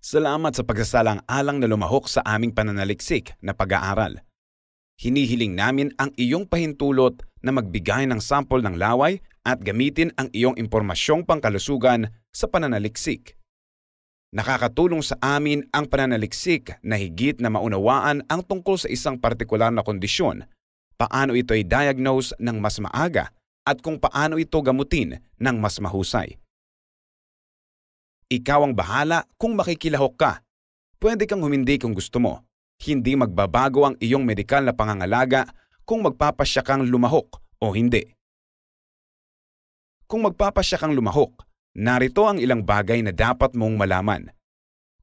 Salamat sa pagsasalang-alang na lumahok sa aming pananaliksik na pag-aaral. Hinihiling namin ang iyong pahintulot na magbigay ng sampol ng laway at gamitin ang iyong impormasyong pangkalusugan sa pananaliksik. Nakakatulong sa amin ang pananaliksik na higit na maunawaan ang tungkol sa isang partikular na kondisyon, paano ito i-diagnose ng mas maaga at kung paano ito gamutin ng mas mahusay. Ikaw ang bahala kung makikilahok ka. Pwede kang humindi kung gusto mo. Hindi magbabago ang iyong medikal na pangangalaga kung magpapasya kang lumahok o hindi. Kung magpapasya kang lumahok, narito ang ilang bagay na dapat mong malaman.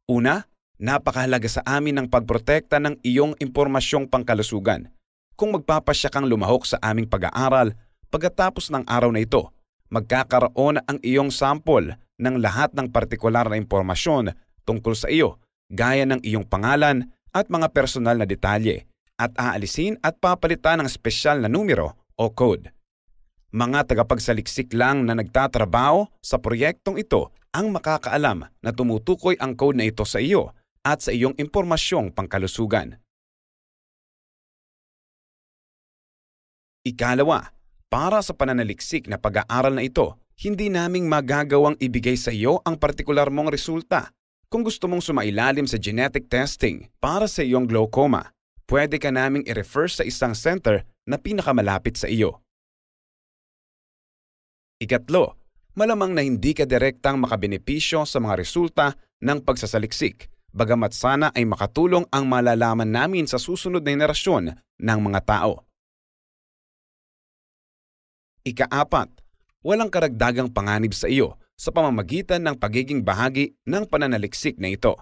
Una, napakahalaga sa amin ang pagprotekta ng iyong impormasyong pangkalusugan. Kung magpapasya kang lumahok sa aming pag-aaral, pagkatapos ng araw na ito, magkakaroon ang iyong sample ng lahat ng partikular na impormasyon tungkol sa iyo, gaya ng iyong pangalan at mga personal na detalye, at aalisin at papalitan ng espesyal na numero o code. Mga tagapagsaliksik lang na nagtatrabaho sa proyektong ito ang makakaalam na tumutukoy ang code na ito sa iyo at sa iyong impormasyong pangkalusugan. Ikalawa, para sa pananaliksik na pag-aaral na ito, hindi naming magagawang ibigay sa iyo ang partikular mong resulta. Kung gusto mong sumailalim sa genetic testing para sa iyong glaucoma, pwede ka naming i-refer sa isang center na pinakamalapit sa iyo. Ikatlo, malamang na hindi ka direktang makabenepisyo sa mga resulta ng pagsasaliksik, bagamat sana ay makatulong ang malalaman namin sa susunod na henerasyon ng mga tao. Ika-apat, walang karagdagang panganib sa iyo sa pamamagitan ng pagiging bahagi ng pananaliksik na ito.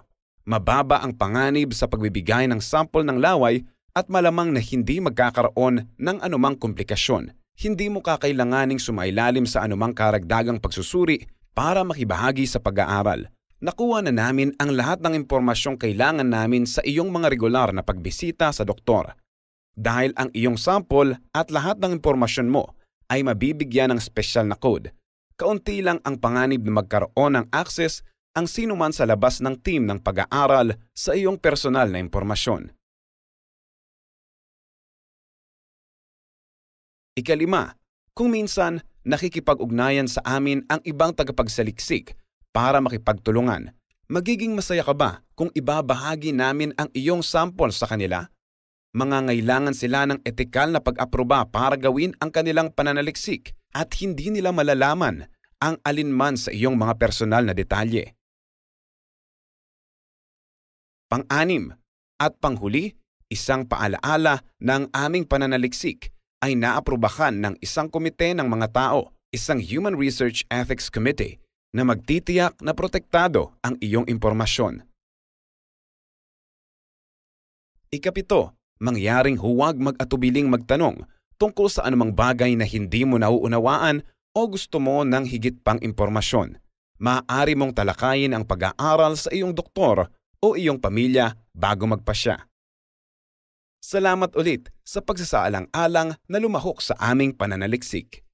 Mababa ang panganib sa pagbibigay ng sample ng laway at malamang na hindi magkakaroon ng anumang komplikasyon. Hindi mo kakailanganing sumailalim sa anumang karagdagang pagsusuri para makibahagi sa pag-aaral. Nakuha na namin ang lahat ng impormasyong kailangan namin sa iyong mga regular na pagbisita sa doktor. Dahil ang iyong sample at lahat ng impormasyon mo ay mabibigyan ng espesyal na code, kaunti lang ang panganib na magkaroon ng access ang sinuman sa labas ng team ng pag-aaral sa iyong personal na impormasyon. Ikalima, kung minsan nakikipag-ugnayan sa amin ang ibang tagapagsaliksik para makipagtulungan, magiging masaya ka ba kung ibabahagi namin ang iyong sample sa kanila? Mangangailangan sila ng etikal na pag-aproba para gawin ang kanilang pananaliksik at hindi nila malalaman ang alinman sa iyong mga personal na detalye. Pang-anim at panghuli, isang paalaala ng aming pananaliksik ay naaprubahan ng isang komite ng mga tao, isang Human Research Ethics Committee, na magtitiyak na protektado ang iyong impormasyon. Ikapito, mangyaring huwag mag-atubiling magtanong tungkol sa anumang bagay na hindi mo nauunawaan o gusto mo ng higit pang impormasyon. Maaari mong talakayin ang pag-aaral sa iyong doktor o iyong pamilya bago magpasya. Salamat ulit sa pagsasaalang-alang na lumahok sa aming pananaliksik.